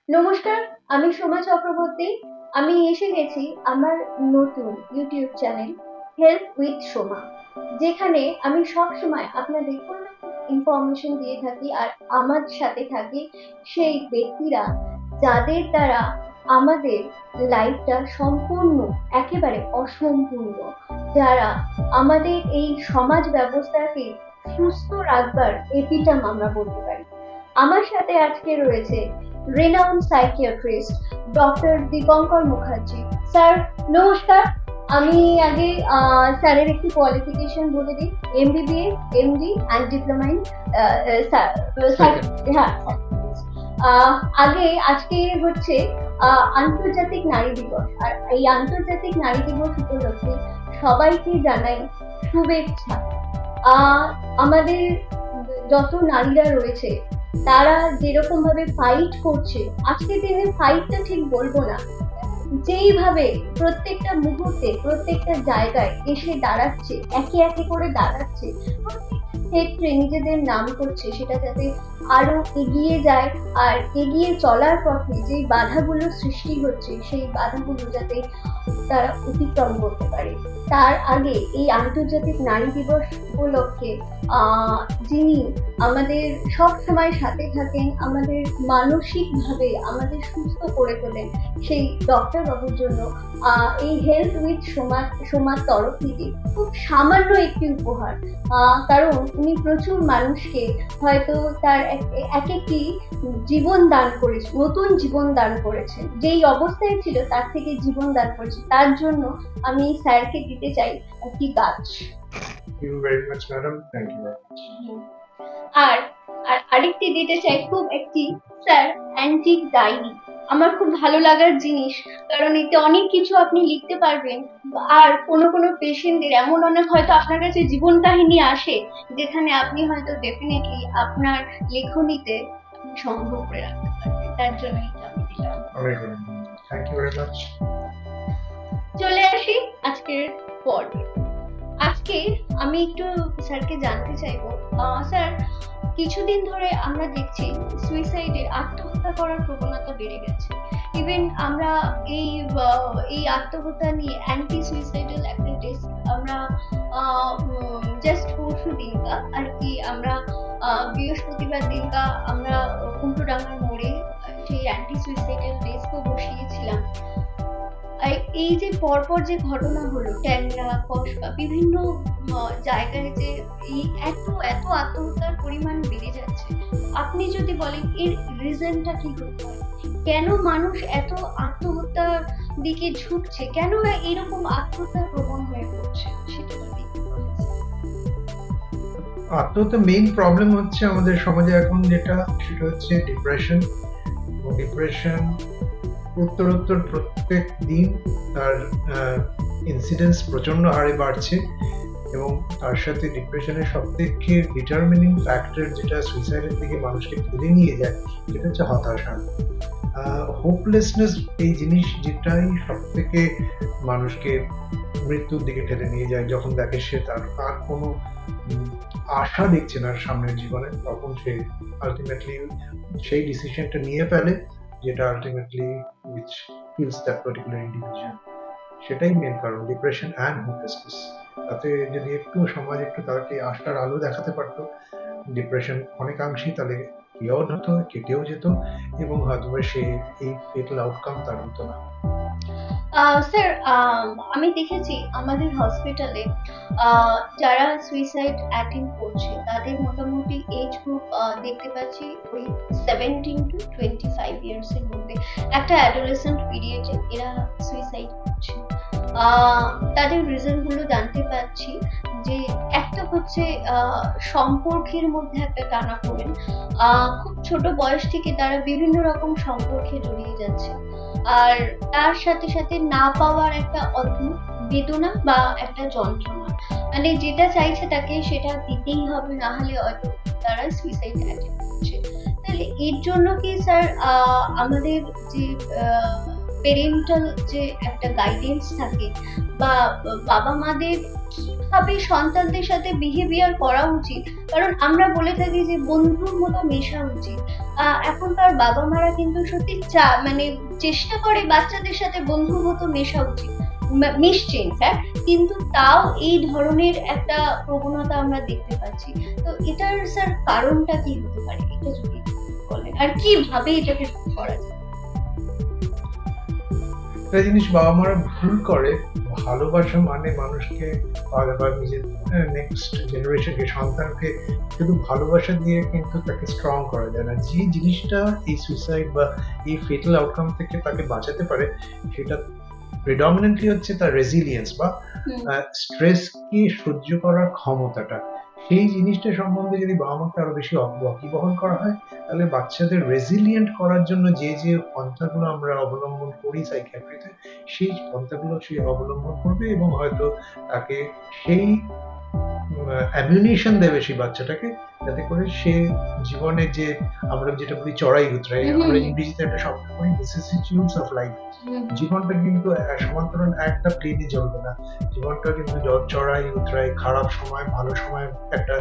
নমস্কার, আমি সোমা চক্রবর্তী। আমি এসে গেছি আমার নতুন YouTube channel health with Soma, যেখানে আমি সবসময় আপনাদের কোনো ইনফরমেশন দিয়ে থাকি আর আমার সাথে থাকে সেই ব্যক্তিরা যাদের দ্বারা আমাদের লাইফটা সম্পূর্ণ একেবারে অসম্পূর্ণ, যারা আমাদের এই সমাজ ব্যবস্থাকে সুস্থ রাখবার এপিটাম আমরা বলতে পারি। আমার সাথে আজকে রয়েছে renowned psychiatrist doctor Dipankar Mukherjee. Sir নমস্কার। আমি আগে স্যারের একটি কোয়ালিফিকেশন বলে দিই। MBBS, MD and diploma in হ্যাঁ। আহ, আজকে হচ্ছে আন্তর্জাতিক নারী দিবস, আর এই আন্তর্জাতিক নারী দিবস উপলক্ষে সবাইকে জানাই শুভেচ্ছা। আমাদের যত নারীরা রয়েছে তারা যেরকম ভাবে ফাইট করছে, আজকের দিনে ফাইটটা ঠিক বলবো না, যেইভাবে প্রত্যেকটা মুহূর্তে প্রত্যেকটা জায়গায় এসে দাঁড়াচ্ছে, একে একে করে দাঁড়াচ্ছে, ক্ষেত্রে নিজেদের নাম করছে, সেটা যাতে আরো এগিয়ে যায়। আর এগিয়ে চলার পথে যে বাধাগুলো সৃষ্টি হচ্ছে সেই বাধাগুলো যাতে তারা অতিক্রম করতে পারে। তার আগে এই আন্তর্জাতিক নারী দিবস উপলক্ষে যিনি আমাদের সব সময় সাথে থাকেন, আমাদের মানসিকভাবে আমাদের সুস্থ করে তোলেন, সেই ডক্টর বাবুর জন্য এই হেলথ উইথ সোমার তরফ থেকে খুব সামান্য একটি উপহার। কারণ উনি প্রচুর মানুষকে হয়তো তার এক একটি জীবন দান করেছে, নতুন জীবন দান করেছেন, যেই অবস্থায় ছিল তার থেকে জীবন দান করেছে। তার জন্য আমি স্যারকে দিতে চাই একটি গাছ। Thank you very much, madam. Thank you very much. আর আরেকটি দিতে চাই খুব একটি স্যার অ্যান্টিক ডায়েরি। আমার খুব ভালো লাগার জিনিস, কারণ এতে অনেক কিছু আপনি লিখতে পারবেন। আর কোনো পেশেন্টদের এমন অনেক হয়তো আপনার কাছে জীবন কাহিনী আসে, যেখানে আপনি হয়তো ডেফিনেটলি আপনার লেখনীতে সংগ্রহ করে রাখতে পারবেন। তার জন্য এটা আমি দিলাম। Thank you very much. চলে আসি আজকের পর্বে। আজকে আমি একটু স্যারকে জানতে চাইবো, স্যার কিছুদিন ধরে আমরা দেখছি সুইসাইডের, আত্মহত্যা করার প্রবণতা বেড়ে গেছে। ইভেন আমরা এই আত্মহত্যা নিয়ে অ্যান্টি সুইসাইডাল একটা ডেস্ক আমরা জাস্ট পরশু দিনকা আর কি, আমরা বৃহস্পতিবার দিনকা আমরা কুন্টুডাঙ্গার মোড়ে সেই অ্যান্টি সুইসাইডাল ডেস্কও বসিয়েছিলাম। এই যে পরপর যে ঘটনা হলো ট্যাংরা, কসবা, বিভিন্ন জায়গায় যে এই এত আত্মহত্যার পরিমাণ বেড়ে যাচ্ছে, আপনি যদি বলেন এর রিজনটা কি হতে পারে? কেন মানুষ এত আত্মহত্যার দিকে ঝুঁকছে? কেন এরকম আত্মহত্যার প্রবণ হয়ে পড়ছে? সেটা যদি আত্মহত্যা মেইন প্রবলেম হচ্ছে আমাদের সমাজে এখন যেটা, সেটা হচ্ছে ডিপ্রেশন। ডিপ্রেশন উত্তরোত্তর প্রত্যেক দিন তার ইনসিডেন্স প্রচন্ড হারে বাড়ছে, এবং তার সাথে ডিপ্রেশনের সবথেকে ডিটারমিনিং ফ্যাক্টর যেটা সুইসাইডের দিকে মানুষকে ঠেলে নিয়ে যায়, সেটা হচ্ছে হতাশা, হোপলেসনেস। এই জিনিস যেটাই সব থেকে মানুষকে মৃত্যুর দিকে ঠেলে নিয়ে যায়। যখন দেখে সে তার আর কোনো আশা দেখছে না সামনের জীবনে, তখন সে আলটিমেটলি সেই ডিসিশনটা নিয়ে ফেলে, যেটা ultimately which kills that particular individual. সেটাই মেন কারণ, ডিপ্রেশন অ্যান্ড হোপলেসনেস। তাতে যদি একটু সমাজ একটু তাকে আশার আলো দেখাতে পারতো, ডিপ্রেশন অনেকাংশেই তাহলে কিওর হতো, কেটেও যেত, এবং হয়তো সে এই ফেটাল আউটকাম তার হতো না। স্যার আমি দেখেছি আমাদের হসপিটালে যারা সুইসাইড অ্যাটেম্প করছে তাদের মোটামুটি এজ গ্রুপ দেখতে পাচ্ছি ওই 17 to 25 ইয়ার্স এর মধ্যে, একটা অ্যাডোলেসেন্ট পিরিয়ডে এরা সুইসাইড করছে। তাদের রিজন গুলো জানতে পাচ্ছি যে একটা হচ্ছে সম্পর্কের মধ্যে একটা টানাপোড়েন, খুব ছোট বয়স থেকে তারা বিভিন্ন রকম সম্পর্কে জড়িয়ে যাচ্ছে, আর তার সাথে সাথে না পাওয়ার একটা অদ্ভুত বেদনা বা একটা যন্ত্রণা, মানে যেটা চাইছে তাকে সেটা দিতেই হবে, না হলে হয়তো তারা সুইসাইড অ্যাটেম্প করছে। তাহলে এর জন্য কি স্যার আমাদের যে পেরেন্টাল যে একটা গাইডেন্স থাকে, বা বাবা মাদের কিভাবে সন্তানদের সাথে বিহেভিয়ার করা উচিত? কারণ আমরা বলে থাকি যে বন্ধুর মতো মেশা উচিত, এখনকার বাবা মারা কিন্তু সত্যি মানে চেষ্টা করে বাচ্চাদের সাথে বন্ধুর মতো মেশা উচিত, মিশছে ইনফ্যাক্ট, কিন্তু তাও এই ধরনের একটা প্রবণতা আমরা দেখতে পাচ্ছি। তো এটার স্যার কারণটা কি হতে পারে, এটা যদি বলেন, আর কিভাবে এটাকে করা যায়? একটা জিনিস বাবা মারা ভুল করে, ভালোবাসা মানে মানুষকে বা নিজের নেক্সট জেনারেশনকে, সন্তানকে শুধু ভালোবাসা দিয়ে কিন্তু তাকে স্ট্রং করা যায় না। যে জিনিসটা এই সুইসাইড বা এই ফেটাল আউটকাম থেকে তাকে বাঁচাতে পারে, সেটা প্রিডমিনেন্টলি হচ্ছে তার রেজিলিয়েন্স বা স্ট্রেসকে সহ্য করার ক্ষমতাটা। সেই জিনিসটা সম্বন্ধে যদি বাবা মাকে আরো বেশি ওয়াকিবহাল করা হয়, তাহলে বাচ্চাদের রেজিলিয়েন্ট করার জন্য যে যে পন্থাগুলো আমরা অবলম্বন করি সাইকিয়াট্রিতে, সেই পন্থাগুলো সে অবলম্বন করবে এবং হয়তো তাকে সেই অ্যামিউনিশন দেবে সেই বাচ্চাটাকে, যাতে করে সে জীবনে যে আমরা যেটা বলি চড়াই উতরাই, আমরা ইংরেজিতে একটা শব্দ করি vicissitudes of life, জীবনটা কিন্তু সমান্তরাল একটা প্লেনে চলবে না। জীবনটা কিন্তু চড়াই উতরাই, খারাপ সময় ভালো সময়, একটা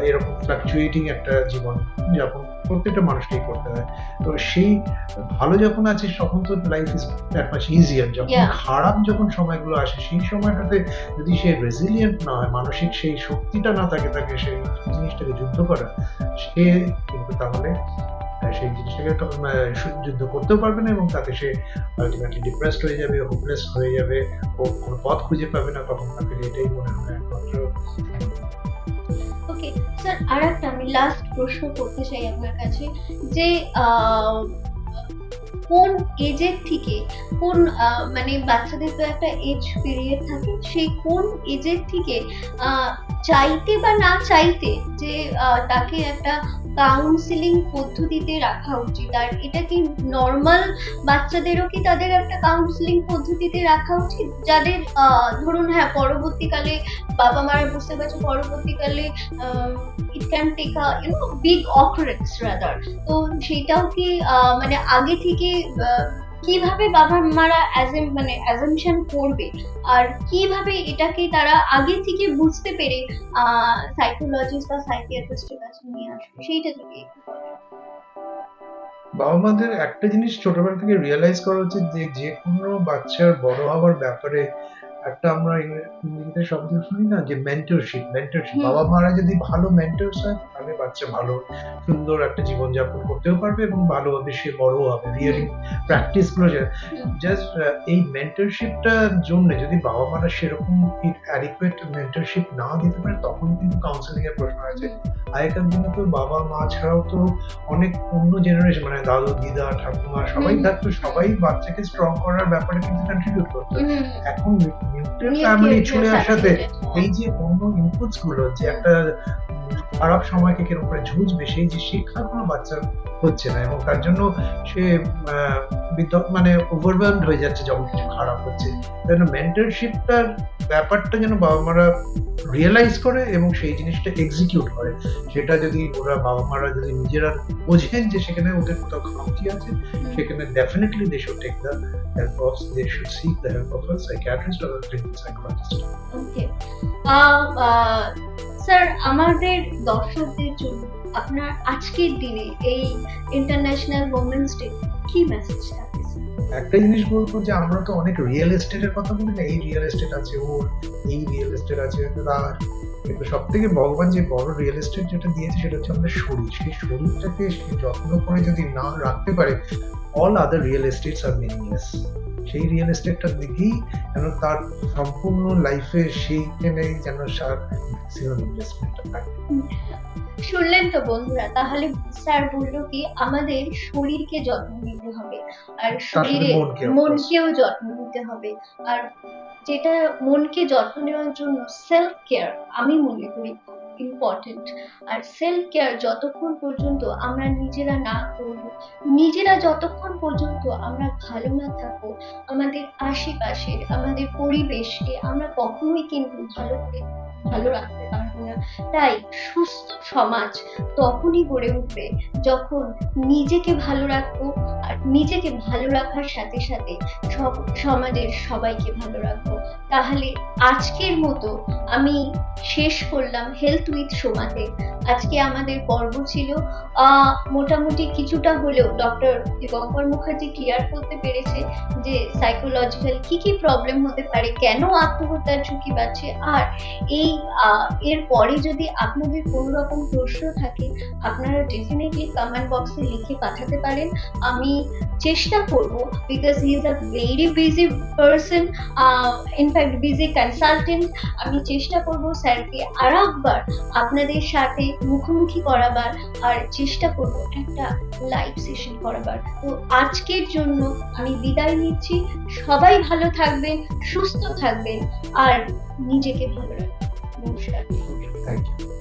এরকম ফ্লাকচুয়েটিং একটা জীবন যাপন প্রত্যেকটা মানুষকেই করতে হয়। তো সেই ভালো যখন আছে তখন তো life is that much easier. যখন খারাপ যখন সময়গুলো আসে, সেই সময়টাতে যদি সে রেজিলিয়েন্ট না হয়, মানসিক সেই শক্তিটা না থাকে তাকে সেই জিনিসটাকে যুদ্ধ করা, সে কিন্তু তাহলে সেই জিনিসটাকে যুদ্ধ করতেও পারবে না এবং তাতে সে আলটিমেটলি ডিপ্রেসড হয়ে যাবে, হোপলেস হয়ে যাবে, ও কোনো পথ খুঁজে পাবে না। তখন তাকে এটাই মনে হয় একমাত্র। ওকে স্যার, আর একটা আমি লাস্ট প্রশ্ন করতে চাই আপনার কাছে, যে কোন এজের থেকে কোন মানে বাচ্চাদের তো একটা এজ পিরিয়ড থাকে, সেই কোন এজের থেকে চাইতে বা না চাইতে যে তাকে একটা কাউন্সিলিং পদ্ধতিতে রাখা উচিত, আর এটা কি নর্মাল বাচ্চাদেরও কি তাদের একটা কাউন্সিলিং পদ্ধতিতে রাখা উচিত, যাদের ধরুন হ্যাঁ পরবর্তীকালে বাবা মারা বুঝতে পারছে পরবর্তীকালে it can take a big occurrence rather, তো সেটাও কি মানে আগে থেকে কিভাবে বাবা মারা মানে অ্যাজাম্পশন করবে, আর কিভাবে এটাকে তারা আগে থেকে বুঝতে পেরে সাইকোলজিস্ট বা সাইকিয়াট্রিস্টের কাছে নিয়ে আসবে, সেইটা থেকে বাবা মাদের একটা জিনিস ছোটবেলা থেকে রিয়েলাইজ করা উচিত যে যে কোনো বাচ্চার বড় হওয়ার ব্যাপারে একটা আমরা ইংরেজিতে শব্দ শুনি না, যে মেন্টরশিপ। বাবা মারা যদি ভালো মেন্টরস হয়, তাহলে বাচ্চা ভালো সুন্দর একটা জীবন যাপন করতেও পারবে এবং ভালোভাবে সে বড় হবে। রিয়েলি প্র্যাকটিস গুলো জাস্ট এই মেন্টরশিপটার জন্য যদি বাবা মারা সেরকম অ্যাডিকুয়েট মেন্টরশিপ না দিতে পারে, তখন কিন্তু কাউন্সেলিং এর প্রশ্ন আছে। আগেকার দিনে তো বাবা মা ছাড়াও তো অনেক অন্য জেনারেশন, মানে দাদু দিদা ঠাকুমা সবাই থাকতো, সবাই বাচ্চাকে স্ট্রং করার ব্যাপারে কিন্তু কন্ট্রিবিউট করতো। এখন নিউক্লিয়ার ফ্যামিলি চলে আসাতে এই যে অন্য ইনপুটস গুলো, যে একটা খারাপ সময়কে কিরকম করে ঝুঁজবে, সেই যে শিক্ষাগুলো বাচ্চার হচ্ছে না এবং তার জন্য সে মানে ওভারওয়েলমড হয়ে যাচ্ছে যখন কিছু খারাপ হচ্ছে। তাই মেন্টরশিপটার ব্যাপারটা যেন বাবা মারা রিয়েলাইজ করে এবং সেই জিনিসটা এক্সিকিউট করে। সেটা যদি ওরা বাবা মারা যদি নিজেরা বোঝেন যে সেখানে ওদের কোথাও খামতি আছে, সেখানে definitely they should take the help of, they should seek the help of a psychiatrist or a clinical psychologist. Okay sir, আমাদের দর্শকদের জন্য আপনার আজকের দিনে এই ইন্টারন্যাশনাল ওমেন্স ডে কি মেসেজ থাকে? একটা জিনিস বলবো যে আমরা তো অনেক রিয়েল এস্টেটের কথা বলি না, এই রিয়েল এস্টেট আছে ওর, এই রিয়েল এস্টেট আছে তার, কিন্তু সব থেকে ভগবান যে বড় রিয়েল এস্টেট যেটা দিয়েছে সেটা হচ্ছে আমাদের শরীর। সেই শরীরটাকে সে যত্ন করে যদি না রাখতে পারে, অল আদার রিয়েল এস্টেটস আর মিনিংলেস। সেই রিয়েল এস্টেটটার দিকেই যেন তার সম্পূর্ণ লাইফে সেইখানেই যেন ম্যাক্সিমাম ইনভেস্টমেন্টটা থাকে। শুনলেন তো বন্ধুরা, তাহলে স্যার বললো কি আমাদের শরীরকে যত্ন নিতে হবে, আর শরীরে মনকেও যত্ন নিতে হবে, আর যেটা মনকে যত্ন নেওয়ার জন্য সেলফ কেয়ার আমি মনে করি ইম্পর্টেন্ট। আর সেলফ কেয়ার যতক্ষণ পর্যন্ত আমরা নিজেরা না করব, নিজেরা যতক্ষণ পর্যন্ত আমরা ভালো না থাকবো, আমাদের আশেপাশে আমাদের পরিবেশকে আমরা কখনোই কিন্তু ভালো রাখতে পারবো না। তাই সুস্থ সমাজ তখনই গড়ে উঠবে যখন নিজেকে ভালো রাখবো, আর নিজেকে ভালো রাখার সাথে সাথে সমাজের সবাইকে ভালো রাখবো। তাহলে আজকের মতো আমি শেষ করলাম হেলথ উইথ সোমাতে। আজকে আমাদের পর্ব ছিল মোটামুটি কিছুটা হলেও ডক্টর দীপঙ্কর মুখার্জি ক্লিয়ার করতে পেরেছে যে সাইকোলজিক্যাল কি কি প্রবলেম হতে পারে, কেন আত্মহত্যার ঝুঁকি বাড়ছে। আর এই এর পরে যদি আপনাদের কোনো রকম প্রশ্ন থাকে আপনারা ডেফিনেটলি কমেন্ট বক্সে লিখে পাঠাতে পারেন। আমি চেষ্টা করব, because he is a very busy person, in fact busy consultant, আমি চেষ্টা করব স্যারকে আর একবার আপনাদের সাথে মুখোমুখি করাবার, আর চেষ্টা করব একটা লাইভ সেশন করাবার। তো আজকের জন্য আমি বিদায় নিচ্ছি। সবাই ভালো থাকবেন, সুস্থ থাকবেন আর নিজেকে ভালো রাখবেন। নমস্কার। Thank you.